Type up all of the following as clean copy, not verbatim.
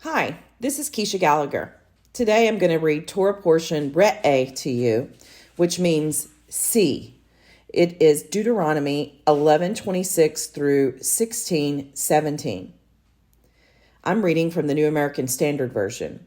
Hi, this is Keisha Gallagher. Today I'm going to read Torah portion Re'eh to you, which means see. It is Deuteronomy 11:26 through 16:17. I'm reading from the New American Standard Version.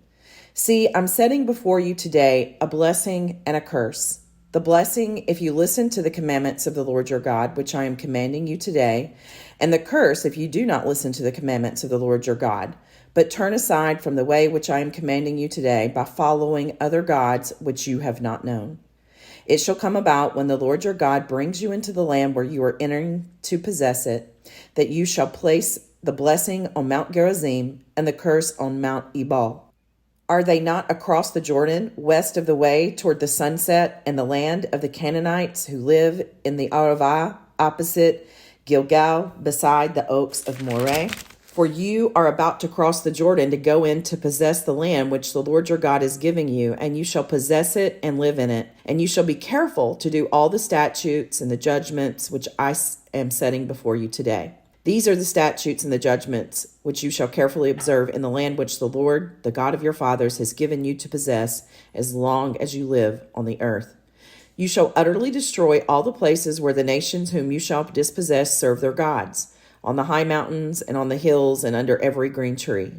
See, I'm setting before you today a blessing and a curse. The blessing, if you listen to the commandments of the Lord your God, which I am commanding you today, and the curse, if you do not listen to the commandments of the Lord your God, but turn aside from the way which I am commanding you today by following other gods which you have not known. It shall come about when the Lord your God brings you into the land where you are entering to possess it, that you shall place the blessing on Mount Gerizim and the curse on Mount Ebal. Are they not across the Jordan, west of the way toward the sunset, and the land of the Canaanites who live in the Arava, opposite Gilgal, beside the oaks of Moreh? For you are about to cross the Jordan to go in to possess the land which the Lord your God is giving you, and you shall possess it and live in it. And you shall be careful to do all the statutes and the judgments which I am setting before you today. These are the statutes and the judgments which you shall carefully observe in the land which the Lord, the God of your fathers, has given you to possess as long as you live on the earth. You shall utterly destroy all the places where the nations whom you shall dispossess serve their gods, on the high mountains and on the hills and under every green tree.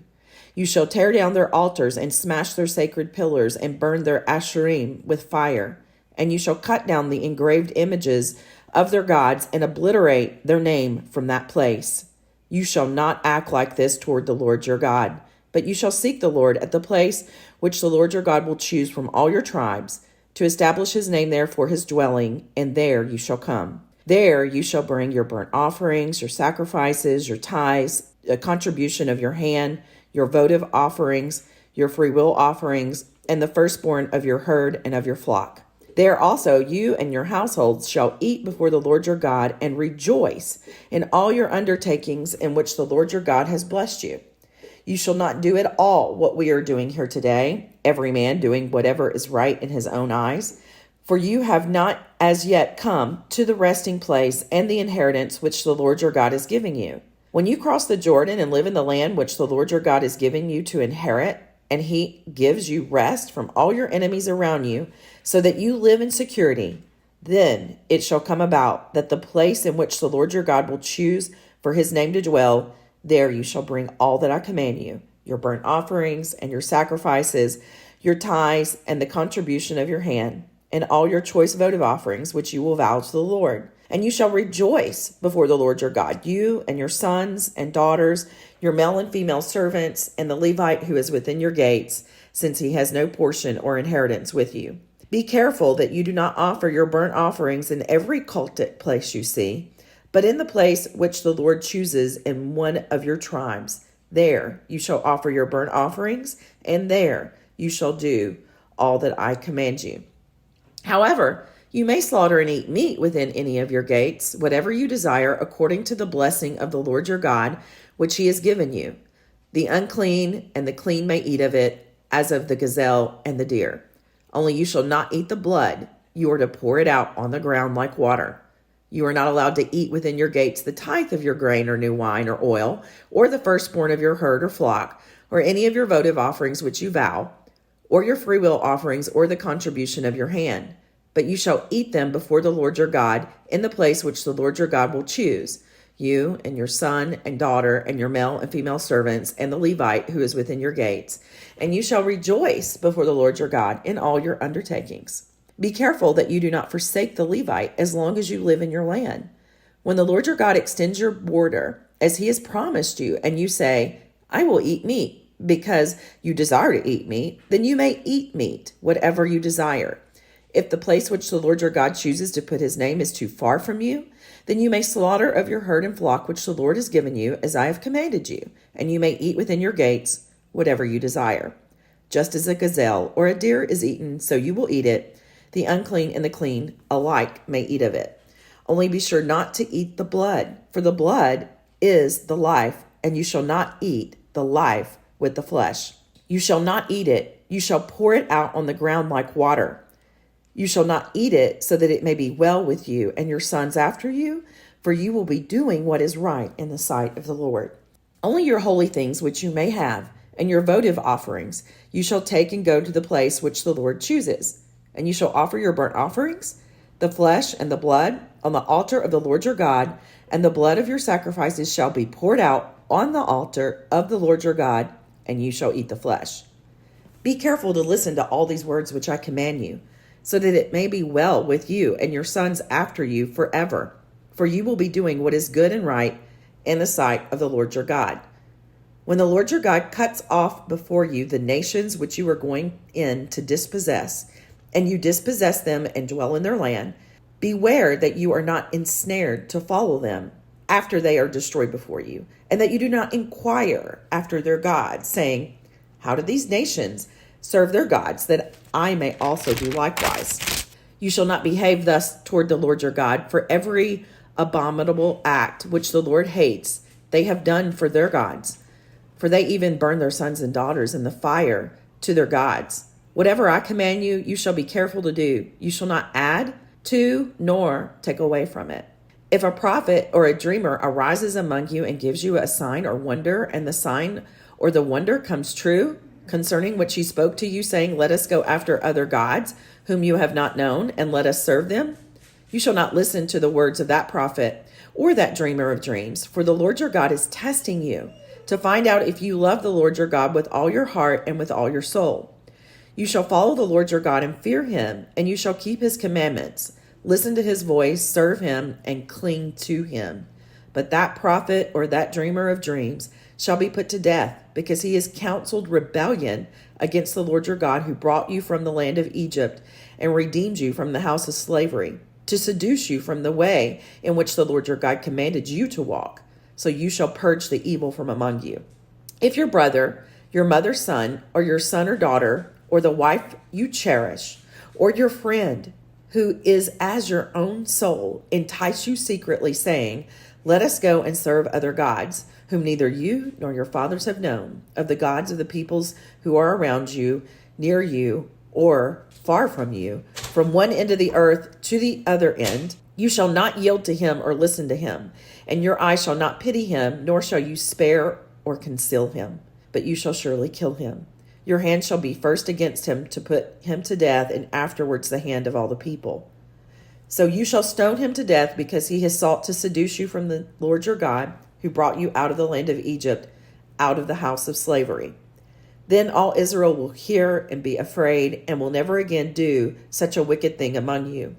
You shall tear down their altars and smash their sacred pillars and burn their asherim with fire. And you shall cut down the engraved images of their gods and obliterate their name from that place. You shall not act like this toward the Lord your God, but you shall seek the Lord at the place which the Lord your God will choose from all your tribes, to establish his name there for his dwelling, and there you shall come. There you shall bring your burnt offerings, your sacrifices, your tithes, a contribution of your hand, your votive offerings, your freewill offerings, and the firstborn of your herd and of your flock. There also you and your households shall eat before the Lord your God and rejoice in all your undertakings in which the Lord your God has blessed you. You shall not do at all what we are doing here today, every man doing whatever is right in his own eyes. For you have not as yet come to the resting place and the inheritance which the Lord your God is giving you. When you cross the Jordan and live in the land which the Lord your God is giving you to inherit, and he gives you rest from all your enemies around you, so that you live in security, then it shall come about that the place in which the Lord your God will choose for his name to dwell, there you shall bring all that I command you, your burnt offerings and your sacrifices, your tithes and the contribution of your hand, and all your choice votive offerings, which you will vow to the Lord. And you shall rejoice before the Lord your God, you and your sons and daughters, your male and female servants, and the Levite who is within your gates, since he has no portion or inheritance with you. Be careful that you do not offer your burnt offerings in every cultic place you see, but in the place which the Lord chooses in one of your tribes. There you shall offer your burnt offerings, and there you shall do all that I command you. However, you may slaughter and eat meat within any of your gates, whatever you desire, according to the blessing of the Lord your God, which he has given you. The unclean and the clean may eat of it, as of the gazelle and the deer. Only you shall not eat the blood. You are to pour it out on the ground like water. You are not allowed to eat within your gates the tithe of your grain or new wine or oil, or the firstborn of your herd or flock, or any of your votive offerings which you vow, or your freewill offerings, or the contribution of your hand. But you shall eat them before the Lord your God in the place which the Lord your God will choose, you and your son and daughter and your male and female servants and the Levite who is within your gates. And you shall rejoice before the Lord your God in all your undertakings. Be careful that you do not forsake the Levite as long as you live in your land. When the Lord your God extends your border, as he has promised you, and you say, I will eat meat, because you desire to eat meat, then you may eat meat, whatever you desire. If the place which the Lord your God chooses to put his name is too far from you, then you may slaughter of your herd and flock which the Lord has given you, as I have commanded you, and you may eat within your gates whatever you desire. Just as a gazelle or a deer is eaten, so you will eat it. The unclean and the clean alike may eat of it. Only be sure not to eat the blood, for the blood is the life, and you shall not eat the life with the flesh. You shall not eat it. You shall pour it out on the ground like water. You shall not eat it, so that it may be well with you and your sons after you, for you will be doing what is right in the sight of the Lord. Only your holy things which you may have, and your votive offerings you shall take and go to the place which the Lord chooses. And you shall offer your burnt offerings, the flesh and the blood, on the altar of the Lord your God, and the blood of your sacrifices shall be poured out on the altar of the Lord your God, and you shall eat the flesh. Be careful to listen to all these words which I command you, so that it may be well with you and your sons after you forever. For you will be doing what is good and right in the sight of the Lord your God. When the Lord your God cuts off before you the nations which you are going in to dispossess, and you dispossess them and dwell in their land, beware that you are not ensnared to follow them after they are destroyed before you, and that you do not inquire after their gods, saying, how do these nations serve their gods, that I may also do likewise? You shall not behave thus toward the Lord your God, for every abominable act which the Lord hates they have done for their gods. For they even burn their sons and daughters in the fire to their gods. Whatever I command you, you shall be careful to do. You shall not add to nor take away from it. If a prophet or a dreamer arises among you and gives you a sign or wonder, and the sign or the wonder comes true concerning which he spoke to you, saying, let us go after other gods whom you have not known, and let us serve them, you shall not listen to the words of that prophet or that dreamer of dreams, for the Lord your God is testing you to find out if you love the Lord your God with all your heart and with all your soul. You shall follow the Lord your God and fear him, and you shall keep his commandments, listen to his voice, serve him, and cling to him. But that prophet or that dreamer of dreams shall be put to death, because he has counseled rebellion against the Lord your God, who brought you from the land of Egypt and redeemed you from the house of slavery, to seduce you from the way in which the Lord your God commanded you to walk. So you shall purge the evil from among you. If your brother, your mother's son, or your son or daughter, or the wife you cherish, or your friend who is as your own soul, entice you secretly, saying, let us go and serve other gods, whom neither you nor your fathers have known, of the gods of the peoples who are around you, near you, or far from you, from one end of the earth to the other end, you shall not yield to him or listen to him, and your eye shall not pity him, nor shall you spare or conceal him, but you shall surely kill him. Your hand shall be first against him to put him to death, and afterwards the hand of all the people. So you shall stone him to death, because he has sought to seduce you from the Lord your God, who brought you out of the land of Egypt, out of the house of slavery. Then all Israel will hear and be afraid, and will never again do such a wicked thing among you.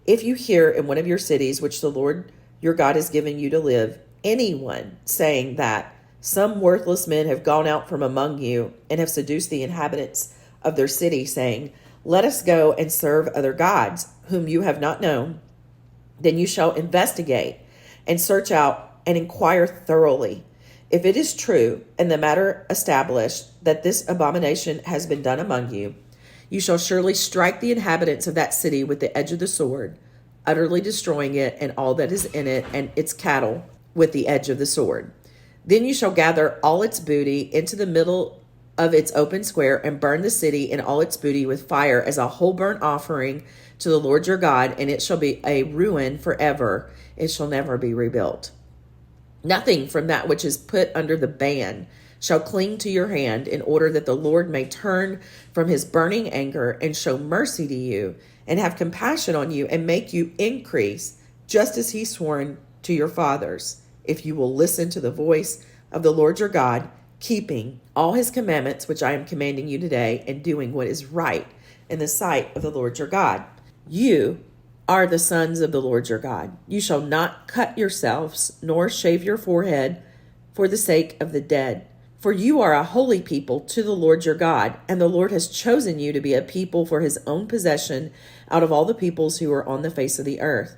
If you hear in one of your cities, which the Lord your God has given you to live, anyone saying that some worthless men have gone out from among you and have seduced the inhabitants of their city, saying, let us go and serve other gods whom you have not known, then you shall investigate and search out and inquire thoroughly. If it is true and the matter established that this abomination has been done among you, you shall surely strike the inhabitants of that city with the edge of the sword, utterly destroying it and all that is in it and its cattle with the edge of the sword. Then you shall gather all its booty into the middle of its open square, and burn the city and all its booty with fire as a whole burnt offering to the Lord your God, and it shall be a ruin forever. It shall never be rebuilt. Nothing from that which is put under the ban shall cling to your hand, in order that the Lord may turn from his burning anger and show mercy to you, and have compassion on you, and make you increase, just as he sworn to your fathers, if you will listen to the voice of the Lord your God, keeping all his commandments which I am commanding you today, and doing what is right in the sight of the Lord your God. You are the sons of the Lord your God. You shall not cut yourselves, nor shave your forehead for the sake of the dead. For you are a holy people to the Lord your God, and the Lord has chosen you to be a people for his own possession out of all the peoples who are on the face of the earth.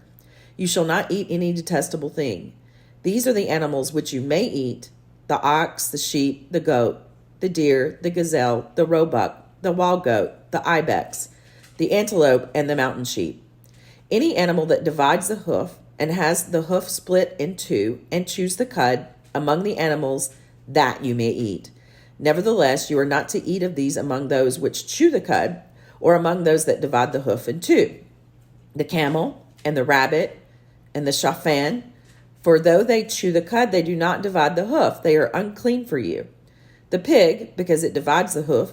You shall not eat any detestable thing. These are the animals which you may eat: the ox, the sheep, the goat, the deer, the gazelle, the roebuck, the wild goat, the ibex, the antelope, and the mountain sheep. Any animal that divides the hoof and has the hoof split in two, and chews the cud among the animals, that you may eat. Nevertheless, you are not to eat of these among those which chew the cud, or among those that divide the hoof in two: the camel, and the rabbit, and the shaphan. For though they chew the cud, they do not divide the hoof. They are unclean for you. The pig, because it divides the hoof,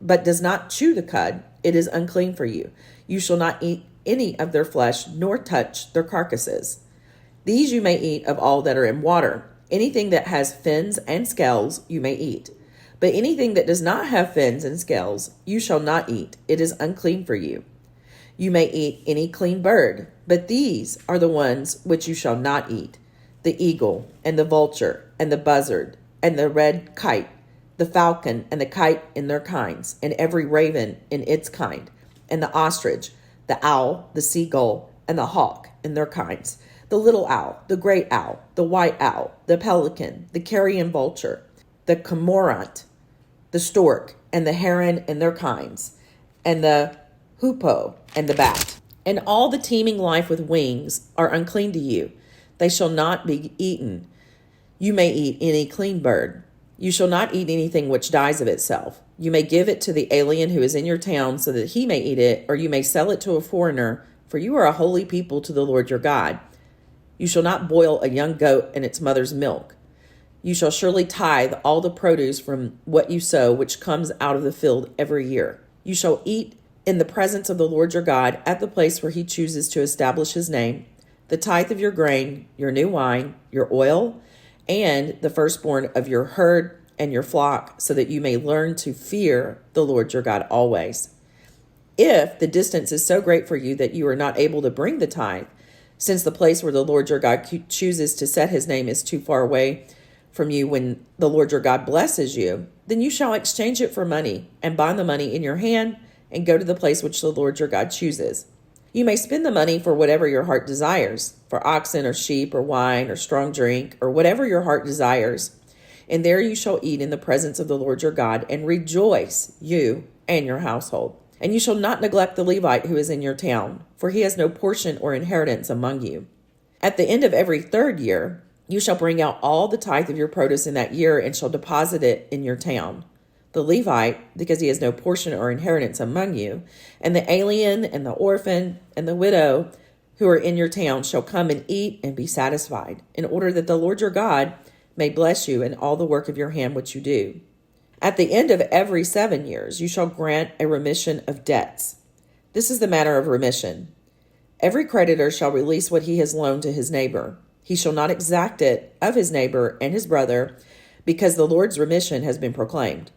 but does not chew the cud, it is unclean for you. You shall not eat any of their flesh, nor touch their carcasses. These you may eat of all that are in water. Anything that has fins and scales you may eat. But anything that does not have fins and scales you shall not eat. It is unclean for you. You may eat any clean bird, but these are the ones which you shall not eat: the eagle, and the vulture, and the buzzard, and the red kite, the falcon, and the kite in their kinds, and every raven in its kind, and the ostrich, the owl, the seagull, and the hawk in their kinds, the little owl, the great owl, the white owl, the pelican, the carrion vulture, the cormorant, the stork, and the heron in their kinds, and the hoopoe, and the bat. And all the teeming life with wings are unclean to you. They shall not be eaten. You may eat any clean bird. You shall not eat anything which dies of itself. You may give it to the alien who is in your town so that he may eat it, or you may sell it to a foreigner, for you are a holy people to the Lord your God. You shall not boil a young goat in its mother's milk. You shall surely tithe all the produce from what you sow, which comes out of the field every year. You shall eat in the presence of the Lord your God at the place where he chooses to establish his name, the tithe of your grain, your new wine, your oil, and the firstborn of your herd and your flock, so that you may learn to fear the Lord your God always. If the distance is so great for you that you are not able to bring the tithe, since the place where the Lord your God chooses to set his name is too far away from you when the Lord your God blesses you, then you shall exchange it for money and bind the money in your hand and go to the place which the Lord your God chooses. You may spend the money for whatever your heart desires, for oxen or sheep or wine or strong drink or whatever your heart desires. And there you shall eat in the presence of the Lord your God and rejoice, you and your household. And you shall not neglect the Levite who is in your town, for he has no portion or inheritance among you. At the end of every 3rd year, you shall bring out all the tithe of your produce in that year and shall deposit it in your town. The Levite, because he has no portion or inheritance among you, and the alien and the orphan and the widow who are in your town shall come and eat and be satisfied, in order that the Lord your God may bless you in all the work of your hand which you do. At the end of every 7 years, you shall grant a remission of debts. This is the matter of remission. Every creditor shall release what he has loaned to his neighbor. He shall not exact it of his neighbor and his brother, because the Lord's remission has been proclaimed.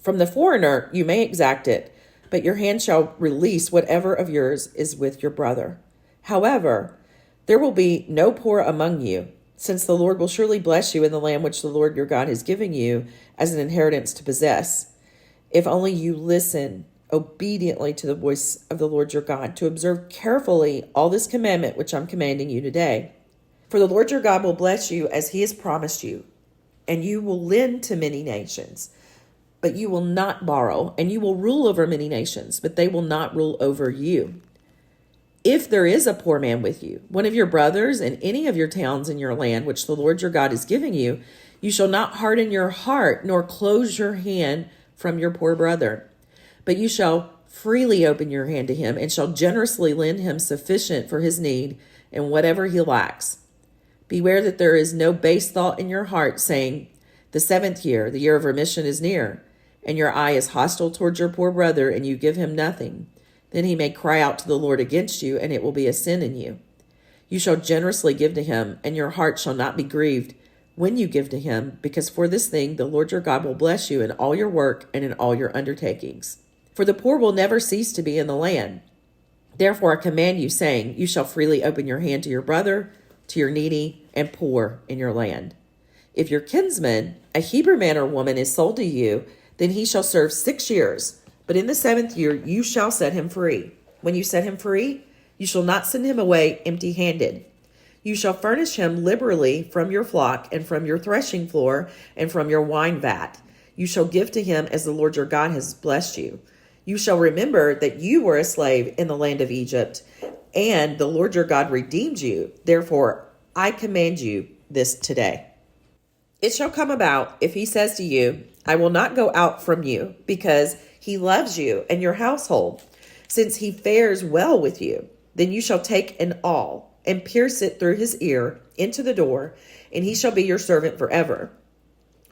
From the foreigner you may exact it, but your hand shall release whatever of yours is with your brother. However, there will be no poor among you, since the Lord will surely bless you in the land which the Lord your God is giving you as an inheritance to possess, if only you listen obediently to the voice of the Lord your God, to observe carefully all this commandment which I'm commanding you today. For the Lord your God will bless you as he has promised you, and you will lend to many nations, but you will not borrow, and you will rule over many nations, but they will not rule over you. If there is a poor man with you, one of your brothers in any of your towns in your land, which the Lord your God is giving you, you shall not harden your heart, nor close your hand from your poor brother, but you shall freely open your hand to him, and shall generously lend him sufficient for his need and whatever he lacks. Beware that there is no base thought in your heart, saying, the 7th year, the year of remission, is near, and your eye is hostile towards your poor brother, and you give him nothing. Then he may cry out to the Lord against you, and it will be a sin in you. You shall generously give to him, and your heart shall not be grieved when you give to him, because for this thing the Lord your God will bless you in all your work and in all your undertakings. For the poor will never cease to be in the land. Therefore I command you, saying, you shall freely open your hand to your brother, to your needy and poor in your land. If your kinsman, a Hebrew man or woman, is sold to you, then he shall serve 6 years. But in the 7th year you shall set him free. When you set him free, you shall not send him away empty-handed. You shall furnish him liberally from your flock and from your threshing floor and from your wine vat. You shall give to him as the Lord your God has blessed you. You shall remember that you were a slave in the land of Egypt, and the Lord your God redeemed you. Therefore, I command you this today. It shall come about, if he says to you, I will not go out from you, because he loves you and your household, since he fares well with you, then you shall take an awl and pierce it through his ear into the door, and he shall be your servant forever.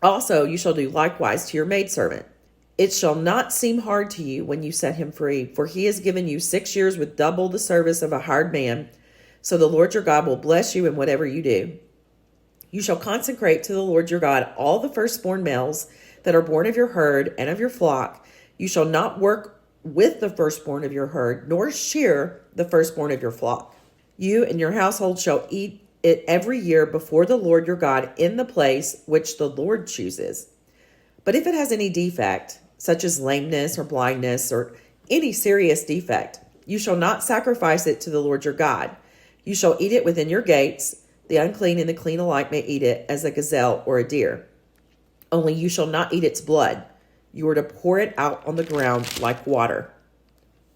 Also, you shall do likewise to your maidservant. It shall not seem hard to you when you set him free, for he has given you 6 years with double the service of a hired man. So the Lord your God will bless you in whatever you do. You shall consecrate to the Lord your God all the firstborn males that are born of your herd and of your flock. You shall not work with the firstborn of your herd, nor shear the firstborn of your flock. You and your household shall eat it every year before the Lord your God in the place which the Lord chooses. But if it has any defect, such as lameness or blindness or any serious defect, you shall not sacrifice it to the Lord your God. You shall eat it within your gates. The unclean and the clean alike may eat it as a gazelle or a deer. Only you shall not eat its blood. You are to pour it out on the ground like water.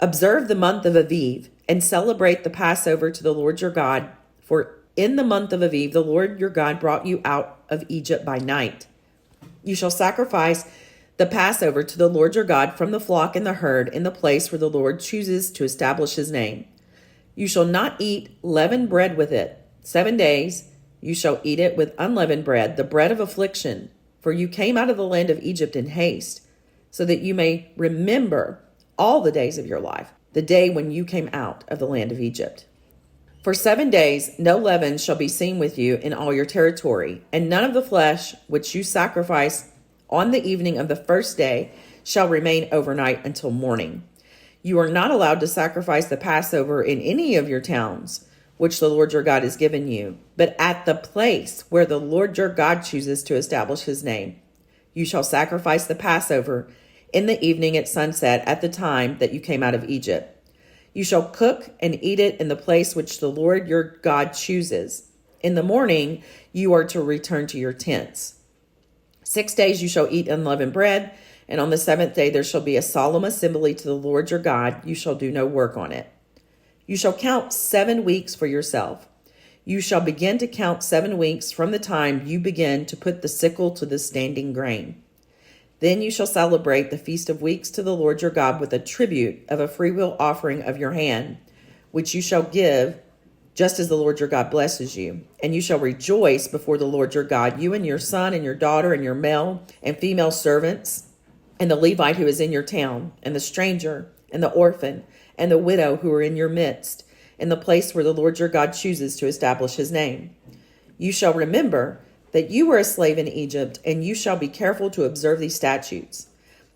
Observe the month of Aviv and celebrate the Passover to the Lord your God. For in the month of Aviv, the Lord your God brought you out of Egypt by night. You shall sacrifice the Passover to the Lord your God from the flock and the herd in the place where the Lord chooses to establish his name. You shall not eat leavened bread with it. 7 days you shall eat it with unleavened bread, the bread of affliction. For you came out of the land of Egypt in haste, so that you may remember all the days of your life, the day when you came out of the land of Egypt. For 7 days no leaven shall be seen with you in all your territory, and none of the flesh which you sacrifice on the evening of the first day shall remain overnight until morning. You are not allowed to sacrifice the Passover in any of your towns, which the Lord your God has given you, but at the place where the Lord your God chooses to establish his name. You shall sacrifice the Passover in the evening at sunset at the time that you came out of Egypt. You shall cook and eat it in the place which the Lord your God chooses. In the morning you are to return to your tents. 6 days you shall eat unleavened bread, and on the 7th day there shall be a solemn assembly to the Lord your God. You shall do no work on it. You shall count 7 weeks for yourself. You shall begin to count 7 weeks from the time you begin to put the sickle to the standing grain. Then you shall celebrate the Feast of Weeks to the Lord your God with a tribute of a freewill offering of your hand, which you shall give just as the Lord your God blesses you. And you shall rejoice before the Lord your God, you and your son and your daughter and your male and female servants, and the Levite who is in your town, and the stranger, and the orphan, and the widow who are in your midst, in the place where the Lord your God chooses to establish his name. You shall remember that you were a slave in Egypt, and you shall be careful to observe these statutes.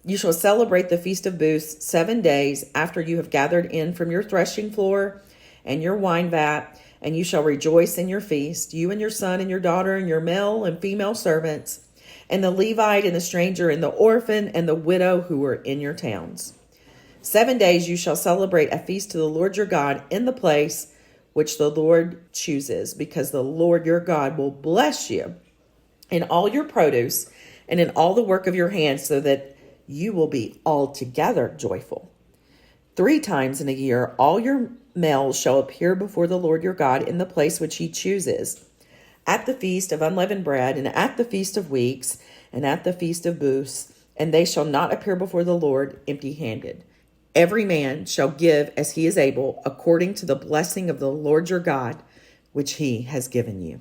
You shall celebrate the Feast of Booths 7 days after you have gathered in from your threshing floor and your wine vat, and you shall rejoice in your feast, you and your son and your daughter and your male and female servants, and the Levite and the stranger and the orphan and the widow who are in your towns. 7 days you shall celebrate a feast to the Lord your God in the place which the Lord chooses, because the Lord your God will bless you in all your produce and in all the work of your hands, so that you will be altogether joyful. 3 times in a year all your males shall appear before the Lord your God in the place which he chooses, at the feast of unleavened bread, and at the feast of weeks, and at the feast of booths, and they shall not appear before the Lord empty-handed. Every man shall give as he is able, according to the blessing of the Lord your God, which he has given you.